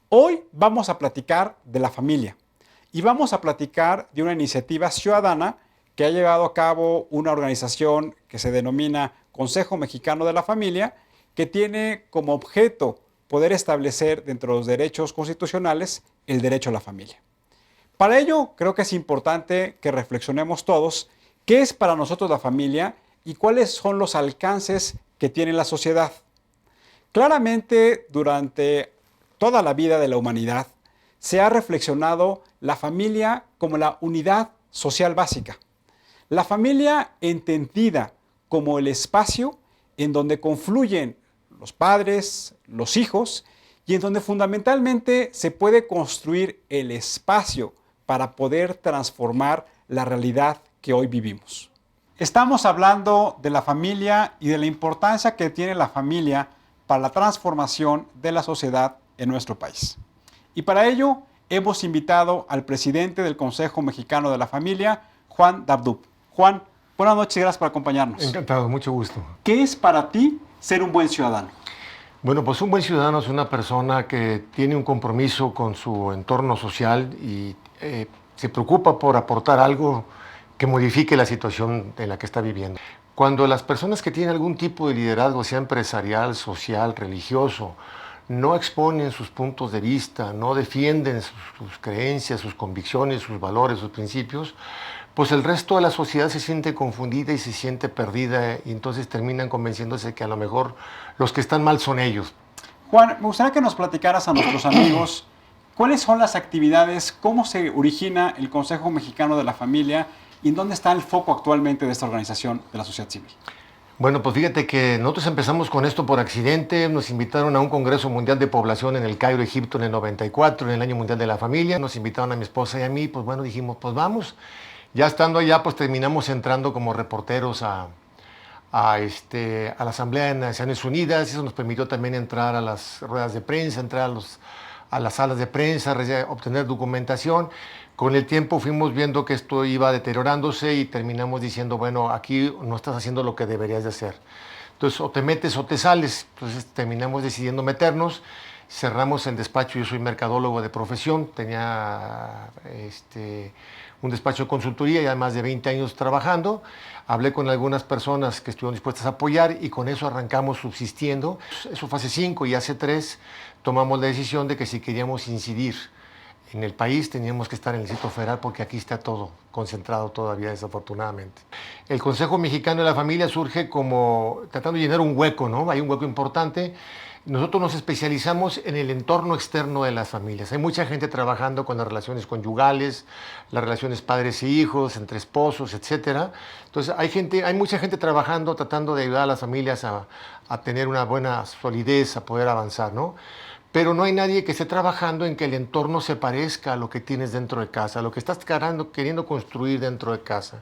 Hoy vamos a platicar de la familia y vamos a platicar de una iniciativa ciudadana que ha llevado a cabo una organización que se denomina Consejo Mexicano de la Familia, que tiene como objeto poder establecer dentro de los derechos constitucionales el derecho a la familia. Para ello, creo que es importante que reflexionemos todos qué es para nosotros la familia y cuáles son los alcances que tiene la sociedad. Claramente, durante toda la vida de la humanidad, se ha reflexionado la familia como la unidad social básica. La familia entendida como el espacio en donde confluyen los padres, los hijos, y en donde fundamentalmente se puede construir el espacio para poder transformar la realidad que hoy vivimos. Estamos hablando de la familia y de la importancia que tiene la familia para la transformación de la sociedad en nuestro país. Y para ello hemos invitado al presidente del Consejo Mexicano de la Familia, Juan Dabdub. Juan, buenas noches y gracias por acompañarnos. Encantado, mucho gusto. ¿Qué es para ti ser un buen ciudadano? Bueno, pues un buen ciudadano es una persona que tiene un compromiso con su entorno social y se preocupa por aportar algo que modifique la situación en la que está viviendo. Cuando las personas que tienen algún tipo de liderazgo, sea empresarial, social, religioso, no exponen sus puntos de vista, no defienden sus creencias, sus convicciones, sus valores, sus principios, pues el resto de la sociedad se siente confundida y se siente perdida y entonces terminan convenciéndose que a lo mejor los que están mal son ellos. Juan, me gustaría que nos platicaras a nuestros amigos cuáles son las actividades, cómo se origina el Consejo Mexicano de la Familia y en dónde está el foco actualmente de esta organización de la sociedad civil. Bueno, pues fíjate que nosotros empezamos con esto por accidente, nos invitaron a un Congreso Mundial de Población en el Cairo, Egipto, en el 94, en el Año Mundial de la Familia, nos invitaron a mi esposa y a mí, pues bueno, dijimos, pues vamos. Ya estando allá, pues terminamos entrando como reporteros a la Asamblea de Naciones Unidas. Eso nos permitió también entrar a las ruedas de prensa, entrar a las salas de prensa, obtener documentación. Con el tiempo fuimos viendo que esto iba deteriorándose y terminamos diciendo, bueno, aquí no estás haciendo lo que deberías de hacer. Entonces, o te metes o te sales. Entonces terminamos decidiendo meternos. Cerramos el despacho, yo soy mercadólogo de profesión, tenía un despacho de consultoría, ya más de 20 años trabajando. Hablé con algunas personas que estuvieron dispuestas a apoyar y con eso arrancamos subsistiendo. Eso fue hace 5 y hace 3 tomamos la decisión de que si queríamos incidir en el país teníamos que estar en el Distrito Federal porque aquí está todo concentrado todavía, desafortunadamente. El Consejo Mexicano de la Familia surge como tratando de llenar un hueco, ¿no? Hay un hueco importante. Nosotros nos especializamos en el entorno externo de las familias. Hay mucha gente trabajando con las relaciones conyugales, las relaciones padres e hijos, entre esposos, etc. Entonces hay mucha gente trabajando, tratando de ayudar a las familias a tener una buena solidez, a poder avanzar, ¿no? Pero no hay nadie que esté trabajando en que el entorno se parezca a lo que tienes dentro de casa, a lo que estás queriendo construir dentro de casa.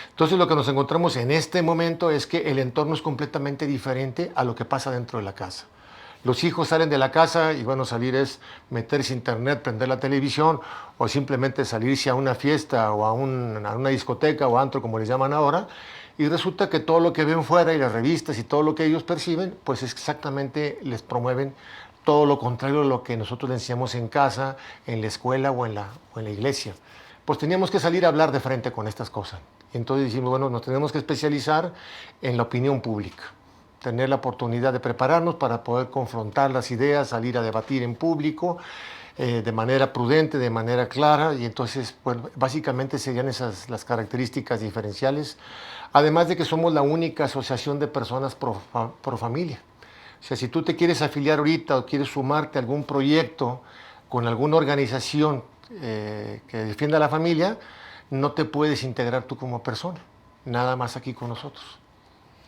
Entonces lo que nos encontramos en este momento es que el entorno es completamente diferente a lo que pasa dentro de la casa. Los hijos salen de la casa y bueno, salir es meterse a internet, prender la televisión o simplemente salirse a una fiesta o a una discoteca o antro, como les llaman ahora, y resulta que todo lo que ven fuera y las revistas y todo lo que ellos perciben, pues exactamente les promueven todo lo contrario a lo que nosotros les enseñamos en casa, en la escuela o en la iglesia. Pues teníamos que salir a hablar de frente con estas cosas. Entonces dijimos, bueno, nos tenemos que especializar en la opinión pública, tener la oportunidad de prepararnos para poder confrontar las ideas, salir a debatir en público, de manera prudente, de manera clara, y entonces, pues, básicamente serían esas las características diferenciales, además de que somos la única asociación de personas pro familia. O sea, si tú te quieres afiliar ahorita o quieres sumarte a algún proyecto con alguna organización que defienda a la familia, no te puedes integrar tú como persona, nada más aquí con nosotros.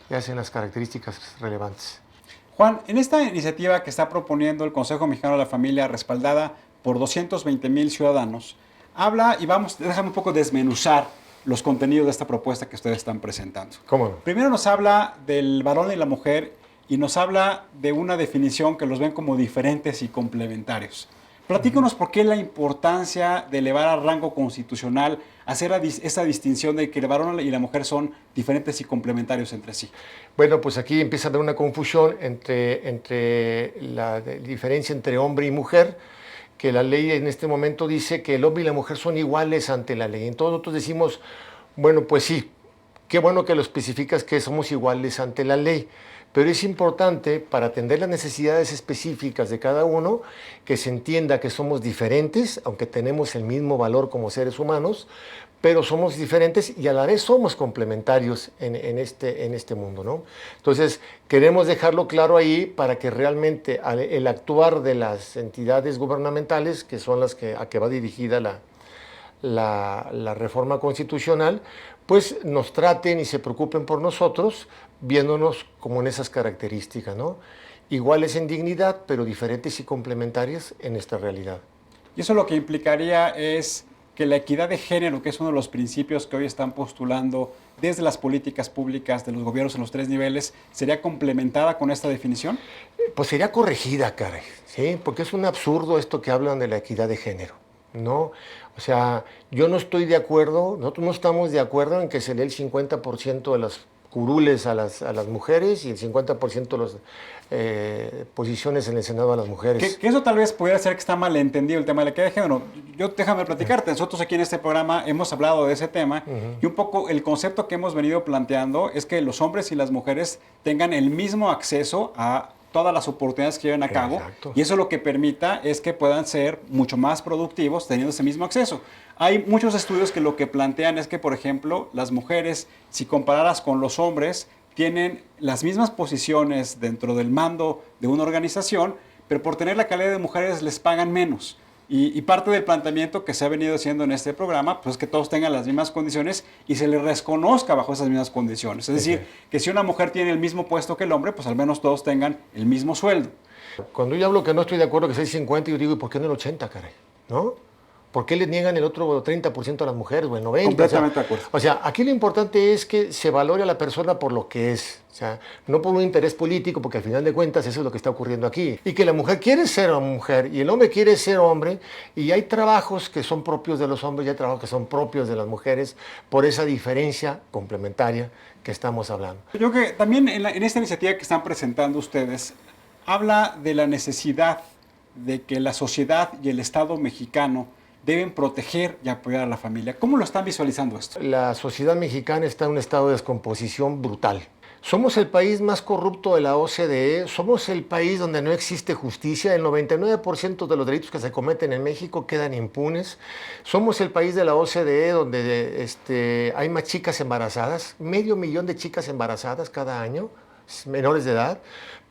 Y hacen las características relevantes. Juan, en esta iniciativa que está proponiendo el Consejo Mexicano de la Familia, respaldada por 220,000 ciudadanos, habla, y déjame un poco desmenuzar los contenidos de esta propuesta que ustedes están presentando. ¿Cómo no? Primero nos habla del varón y la mujer y nos habla de una definición que los ven como diferentes y complementarios. Platícanos por qué la importancia de elevar al rango constitucional, hacer esa distinción de que el varón y la mujer son diferentes y complementarios entre sí. Bueno, pues aquí empieza a haber una confusión entre la diferencia entre hombre y mujer. que la ley en este momento dice que el hombre y la mujer son iguales ante la ley. Entonces nosotros decimos, bueno, pues sí, qué bueno que lo especificas que somos iguales ante la ley, pero es importante para atender las necesidades específicas de cada uno que se entienda que somos diferentes, aunque tenemos el mismo valor como seres humanos, pero somos diferentes y a la vez somos complementarios en este mundo, ¿no? Entonces, queremos dejarlo claro ahí para que realmente el actuar de las entidades gubernamentales, que son las a que va dirigida la reforma constitucional, pues nos traten y se preocupen por nosotros, viéndonos como en esas características, ¿no? Iguales en dignidad, pero diferentes y complementarias en esta realidad. Y eso lo que implicaría es que la equidad de género, que es uno de los principios que hoy están postulando desde las políticas públicas de los gobiernos en los 3 niveles, ¿sería complementada con esta definición? Pues sería corregida, caray, ¿sí? Porque es un absurdo esto que hablan de la equidad de género, ¿no? O sea, yo no estoy de acuerdo, nosotros no estamos de acuerdo en que se dé el 50% de las curules a las mujeres y el 50% de las posiciones en el Senado a las mujeres. Que eso tal vez pudiera ser que está mal entendido el tema de la equidad de género. Déjame platicarte, nosotros aquí en este programa hemos hablado de ese tema y un poco el concepto que hemos venido planteando es que los hombres y las mujeres tengan el mismo acceso a todas las oportunidades que lleven a cabo. Exacto. Y eso lo que permita es que puedan ser mucho más productivos teniendo ese mismo acceso. Hay muchos estudios que lo que plantean es que, por ejemplo, las mujeres, si comparadas con los hombres, tienen las mismas posiciones dentro del mando de una organización, pero por tener la calidad de mujeres les pagan menos. Y parte del planteamiento que se ha venido haciendo en este programa, pues es que todos tengan las mismas condiciones y se les reconozca bajo esas mismas condiciones. Es decir, que si una mujer tiene el mismo puesto que el hombre, pues al menos todos tengan el mismo sueldo. Cuando yo hablo que no estoy de acuerdo que sea el 50, yo digo, ¿y por qué no el 80, caray? ¿No? ¿Por qué le niegan el otro 30% a las mujeres o el 90%? Completamente de acuerdo. O sea, aquí lo importante es que se valore a la persona por lo que es. O sea, no por un interés político, porque al final de cuentas eso es lo que está ocurriendo aquí. Y que la mujer quiere ser mujer y el hombre quiere ser hombre. Y hay trabajos que son propios de los hombres y hay trabajos que son propios de las mujeres por esa diferencia complementaria que estamos hablando. Yo creo que también en esta iniciativa que están presentando ustedes, habla de la necesidad de que la sociedad y el Estado mexicano deben proteger y apoyar a la familia. ¿Cómo lo están visualizando esto? La sociedad mexicana está en un estado de descomposición brutal. Somos el país más corrupto de la OCDE, somos el país donde no existe justicia, el 99% de los delitos que se cometen en México quedan impunes, somos el país de la OCDE donde hay más chicas embarazadas, 500,000 de chicas embarazadas cada año, menores de edad.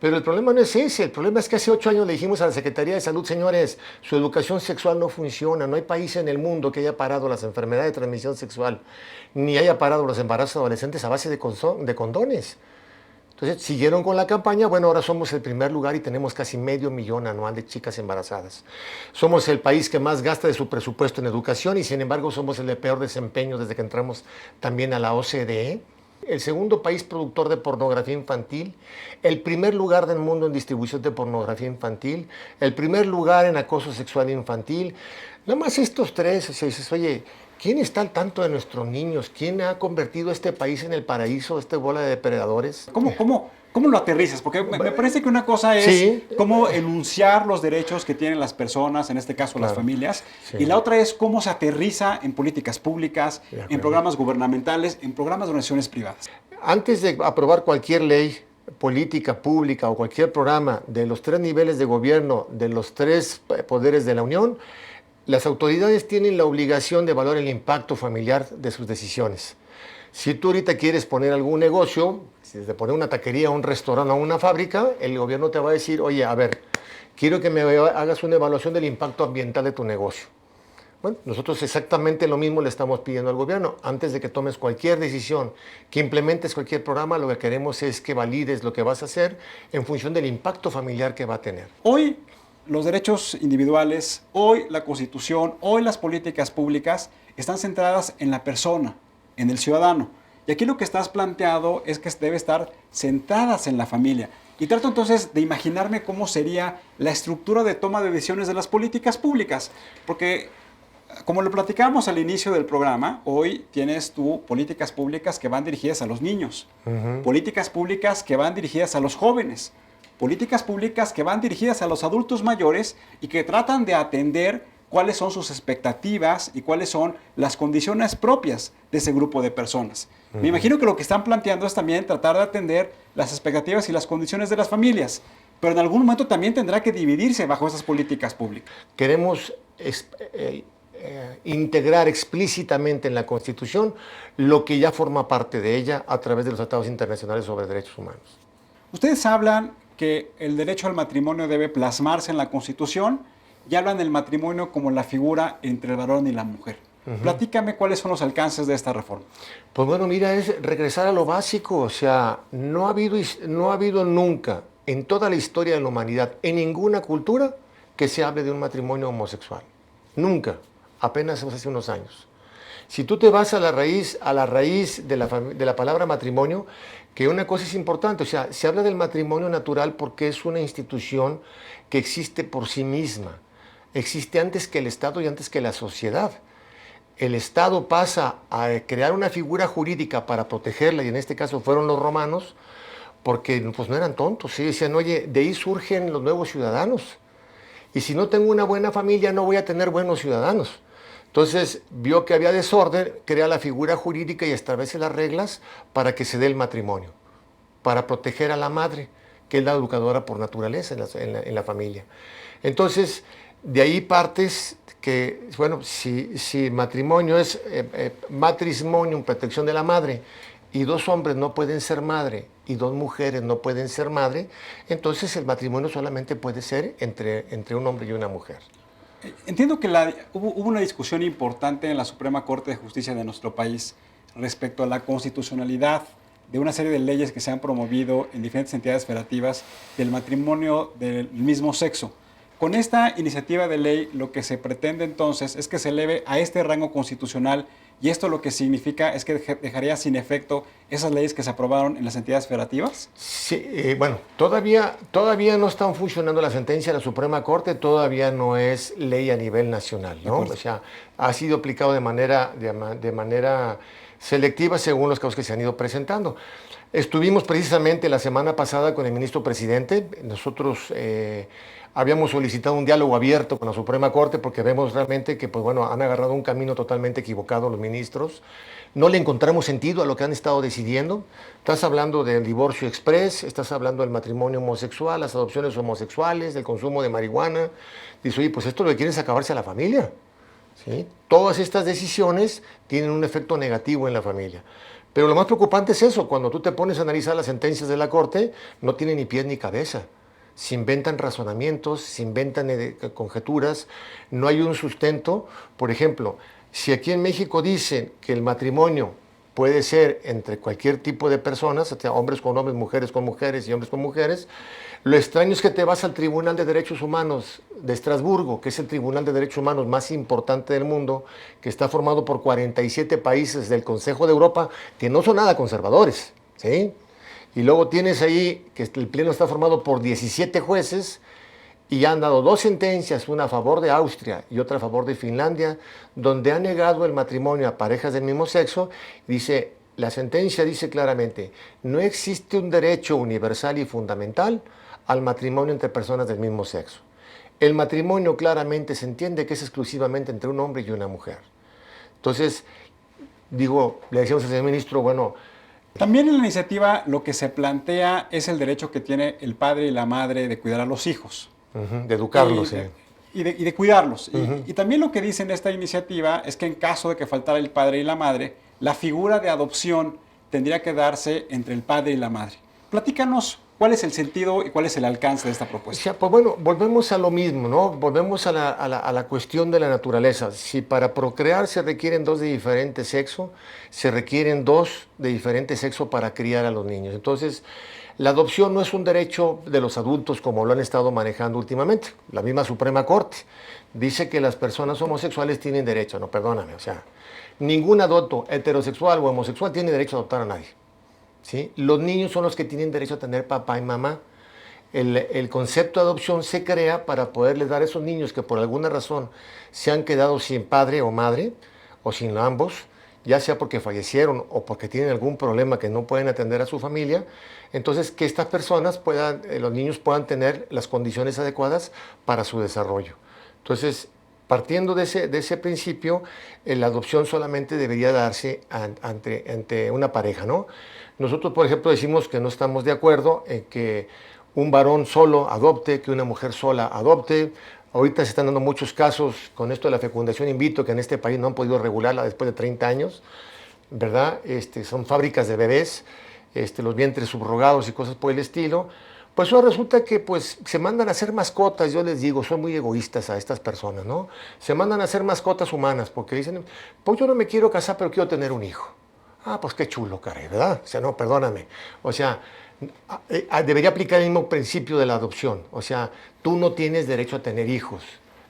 Pero el problema no es ese, el problema es que hace 8 años le dijimos a la Secretaría de Salud, señores, su educación sexual no funciona, no hay país en el mundo que haya parado las enfermedades de transmisión sexual, ni haya parado los embarazos adolescentes a base de condones. Entonces siguieron con la campaña, bueno, ahora somos el primer lugar y tenemos casi 500,000 anual de chicas embarazadas. Somos el país que más gasta de su presupuesto en educación y sin embargo somos el de peor desempeño desde que entramos también a la OCDE. El segundo país productor de pornografía infantil, el primer lugar del mundo en distribución de pornografía infantil, el primer lugar en acoso sexual infantil. Nada más estos tres, o sea, dices, oye, ¿quién está al tanto de nuestros niños? ¿Quién ha convertido este país en el paraíso, esta bola de depredadores? ¿Cómo lo aterrizas? Porque me parece que una cosa es cómo enunciar los derechos que tienen las personas, en este caso las familias, y la otra es cómo se aterriza en políticas públicas, en programas gubernamentales, en programas de organizaciones privadas. Antes de aprobar cualquier ley política pública o cualquier programa de los 3 niveles de gobierno, de los 3 poderes de la Unión, las autoridades tienen la obligación de evaluar el impacto familiar de sus decisiones. Si tú ahorita quieres poner algún negocio, si de poner una taquería, un restaurante o una fábrica, el gobierno te va a decir, oye, a ver, quiero que me hagas una evaluación del impacto ambiental de tu negocio. Bueno, nosotros exactamente lo mismo le estamos pidiendo al gobierno. Antes de que tomes cualquier decisión, que implementes cualquier programa, lo que queremos es que valides lo que vas a hacer en función del impacto familiar que va a tener. Hoy los derechos individuales, hoy la Constitución, hoy las políticas públicas están centradas en la persona, en el ciudadano. Y aquí lo que estás planteado es que debe estar centradas en la familia. Y trato entonces de imaginarme cómo sería la estructura de toma de decisiones de las políticas públicas. Porque, como lo platicábamos al inicio del programa, hoy tienes tú políticas públicas que van dirigidas a los niños, políticas públicas que van dirigidas a los jóvenes, políticas públicas que van dirigidas a los adultos mayores y que tratan de atender cuáles son sus expectativas y cuáles son las condiciones propias de ese grupo de personas. Me imagino que lo que están planteando es también tratar de atender las expectativas y las condiciones de las familias, pero en algún momento también tendrá que dividirse bajo esas políticas públicas. Queremos integrar explícitamente en la Constitución lo que ya forma parte de ella a través de los tratados internacionales sobre derechos humanos. Ustedes hablan que el derecho al matrimonio debe plasmarse en la Constitución y hablan del matrimonio como la figura entre el varón y la mujer. Platícame cuáles son los alcances de esta reforma. Pues bueno, mira, es regresar a lo básico. O sea, no ha habido nunca en toda la historia de la humanidad, en ninguna cultura, que se hable de un matrimonio homosexual. Nunca. Apenas hace unos años. Si tú te vas a la raíz de la palabra matrimonio, que una cosa es importante, o sea, se habla del matrimonio natural porque es una institución que existe por sí misma. Existe antes que el Estado y antes que la sociedad. El Estado pasa a crear una figura jurídica para protegerla, y en este caso fueron los romanos, porque pues no eran tontos, ¿sí? Decían, oye, de ahí surgen los nuevos ciudadanos. Y si no tengo una buena familia, no voy a tener buenos ciudadanos. Entonces, vio que había desorden, crea la figura jurídica y establece las reglas para que se dé el matrimonio, para proteger a la madre, que es la educadora por naturaleza en la familia. Entonces, de ahí partes que, bueno, si matrimonio es matrimonium, protección de la madre, y dos hombres no pueden ser madre y dos mujeres no pueden ser madre, entonces el matrimonio solamente puede ser entre un hombre y una mujer. Entiendo que hubo una discusión importante en la Suprema Corte de Justicia de nuestro país respecto a la constitucionalidad de una serie de leyes que se han promovido en diferentes entidades federativas del matrimonio del mismo sexo. Con esta iniciativa de ley, lo que se pretende entonces es que se eleve a este rango constitucional, y esto lo que significa es que dejaría sin efecto esas leyes que se aprobaron en las entidades federativas. Sí, bueno, todavía no están funcionando la sentencia de la Suprema Corte, todavía no es ley a nivel nacional, ¿no? O sea, ha sido aplicado de manera selectiva según los casos que se han ido presentando. Estuvimos precisamente la semana pasada con el ministro presidente. Nosotros habíamos solicitado un diálogo abierto con la Suprema Corte porque vemos realmente que pues, bueno, han agarrado un camino totalmente equivocado los ministros. No le encontramos sentido a lo que han estado decidiendo. Estás hablando del divorcio express, estás hablando del matrimonio homosexual, las adopciones homosexuales, del consumo de marihuana. Dice, oye, pues esto lo que quieren es acabarse a la familia, ¿sí? Todas estas decisiones tienen un efecto negativo en la familia. Pero lo más preocupante es eso, cuando tú te pones a analizar las sentencias de la Corte, no tienen ni pies ni cabeza. Se inventan razonamientos, se inventan conjeturas, no hay un sustento. Por ejemplo, si aquí en México dicen que el matrimonio puede ser entre cualquier tipo de personas, o sea, hombres con hombres, mujeres con mujeres y hombres con mujeres, lo extraño es que te vas al Tribunal de Derechos Humanos de Estrasburgo, que es el Tribunal de Derechos Humanos más importante del mundo, que está formado por 47 países del Consejo de Europa, que no son nada conservadores, ¿sí? Y luego tienes ahí que el Pleno está formado por 17 jueces y han dado dos sentencias, una a favor de Austria y otra a favor de Finlandia, donde han negado el matrimonio a parejas del mismo sexo. La sentencia dice claramente, no existe un derecho universal y fundamental al matrimonio entre personas del mismo sexo. El matrimonio claramente se entiende que es exclusivamente entre un hombre y una mujer. Entonces, le decíamos al señor ministro, bueno, también en la iniciativa lo que se plantea es el derecho que tiene el padre y la madre de cuidar a los hijos. De educarlos. Y de cuidarlos. Y también lo que dice en esta iniciativa es que en caso de que faltara el padre y la madre, la figura de adopción tendría que darse entre el padre y la madre. Platícanos cuál es el sentido y cuál es el alcance de esta propuesta. O sea, pues bueno, volvemos a lo mismo, ¿no? Volvemos a la cuestión de la naturaleza. Si para procrear se requieren dos de diferente sexo, se requieren dos de diferente sexo para criar a los niños. Entonces, la adopción no es un derecho de los adultos como lo han estado manejando últimamente. La misma Suprema Corte dice que las personas homosexuales tienen derecho. No, perdóname, o sea, ningún adulto heterosexual o homosexual tiene derecho a adoptar a nadie, ¿sí? Los niños son los que tienen derecho a tener papá y mamá. El concepto de adopción se crea para poderles dar a esos niños que por alguna razón se han quedado sin padre o madre, o sin ambos, ya sea porque fallecieron o porque tienen algún problema que no pueden atender a su familia, entonces que estas personas puedan, los niños puedan tener las condiciones adecuadas para su desarrollo. Entonces, partiendo de ese principio, la adopción solamente debería darse ante una pareja, ¿no? Nosotros, por ejemplo, decimos que no estamos de acuerdo en que un varón solo adopte, que una mujer sola adopte. Ahorita se están dando muchos casos con esto de la fecundación in vitro, que en este país no han podido regularla después de 30 años, ¿verdad? Son fábricas de bebés, los vientres subrogados y cosas por el estilo. Pues ahora resulta que pues, se mandan a hacer mascotas, yo les digo, son muy egoístas a estas personas, ¿no? Se mandan a hacer mascotas humanas porque dicen, pues yo no me quiero casar, pero quiero tener un hijo. Ah, pues qué chulo, caray, ¿verdad? O sea, no, perdóname. O sea, debería aplicar el mismo principio de la adopción. O sea, tú no tienes derecho a tener hijos.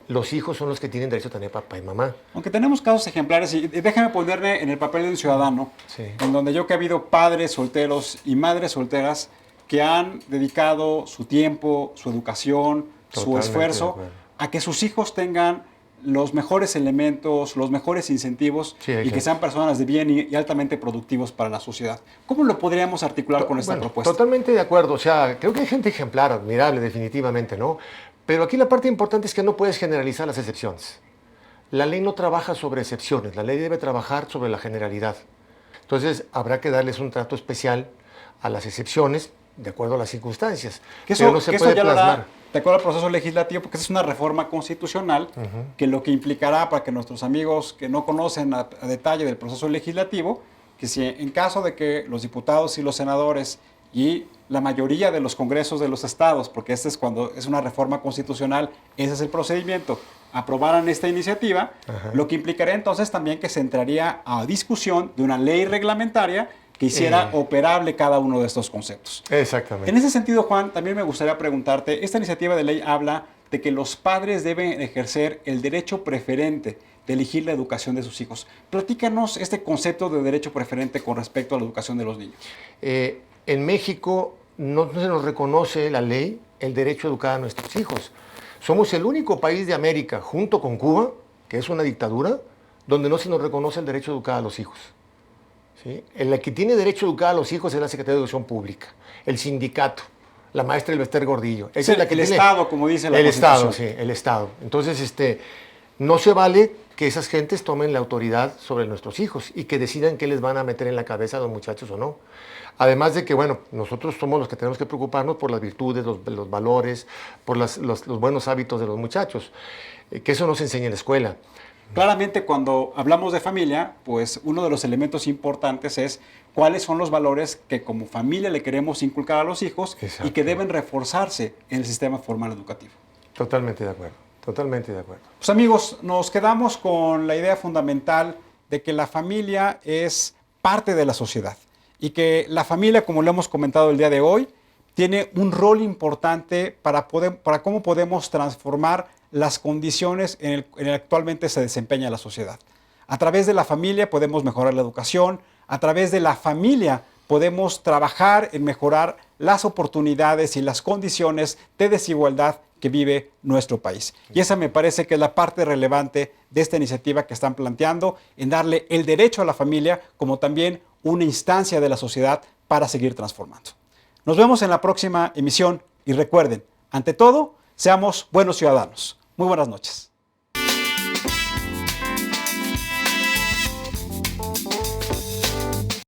Los hijos son los que tienen derecho a tener papá y mamá. Aunque tenemos casos ejemplares, y déjame ponerme en el papel de un ciudadano, Sí. en donde yo que he habido padres solteros y madres solteras que han dedicado su tiempo, su educación, su Totalmente de esfuerzo acuerdo. a que sus hijos tengan los mejores elementos, los mejores incentivos Sí, y que sean personas de bien y altamente productivos para la sociedad. ¿Cómo lo podríamos articular con esta Bueno, propuesta? totalmente de acuerdo. O sea, creo que hay gente ejemplar, admirable, definitivamente, ¿no? Pero aquí la parte importante es que no puedes generalizar las excepciones. La ley no trabaja sobre excepciones, la ley debe trabajar sobre la generalidad. Entonces, habrá que darles un trato especial a las excepciones de acuerdo a las circunstancias. Que Pero eso, no se que eso puede ya lo hará plasmar. de acuerdo al proceso legislativo, porque esa es una reforma constitucional que lo que implicará para que nuestros amigos que no conocen a detalle del proceso legislativo, que si en caso de que los diputados y los senadores y la mayoría de los congresos de los estados, porque este es cuando es una reforma constitucional, ese es el procedimiento, aprobaran esta iniciativa, lo que implicaría entonces también que se entraría a discusión de una ley reglamentaria que hiciera operable cada uno de estos conceptos. Exactamente. En ese sentido, Juan, también me gustaría preguntarte, esta iniciativa de ley habla de que los padres deben ejercer el derecho preferente de elegir la educación de sus hijos. Platícanos este concepto de derecho preferente con respecto a la educación de los niños. En México no se nos reconoce la ley el derecho a educar a nuestros hijos. Somos el único país de América, junto con Cuba, que es una dictadura, donde no se nos reconoce el derecho a educar a los hijos. ¿Sí? El que tiene derecho a educar a los hijos es la Secretaría de Educación Pública, el sindicato, la maestra Elbester Gordillo. Esa es la que el tiene, Estado, como dice la el Constitución. Estado, sí, el Estado. Entonces, no se vale que esas gentes tomen la autoridad sobre nuestros hijos y que decidan qué les van a meter en la cabeza a los muchachos o no. Además de que, bueno, nosotros somos los que tenemos que preocuparnos por las virtudes, los valores, por los buenos hábitos de los muchachos, que eso no se enseña en la escuela. Claramente, cuando hablamos de familia, pues uno de los elementos importantes es cuáles son los valores que como familia le queremos inculcar a los hijos y que deben reforzarse en el sistema formal educativo. Totalmente de acuerdo, totalmente de acuerdo. Pues amigos, nos quedamos con la idea fundamental de que la familia es parte de la sociedad y que la familia, como lo hemos comentado el día de hoy, tiene un rol importante para cómo podemos transformar las condiciones en el que actualmente se desempeña la sociedad. A través de la familia podemos mejorar la educación, a través de la familia podemos trabajar en mejorar las oportunidades y las condiciones de desigualdad que vive nuestro país. Y esa me parece que es la parte relevante de esta iniciativa que están planteando, en darle el derecho a la familia como también una instancia de la sociedad para seguir transformando. Nos vemos en la próxima emisión y recuerden, ante todo, seamos buenos ciudadanos. Muy buenas noches.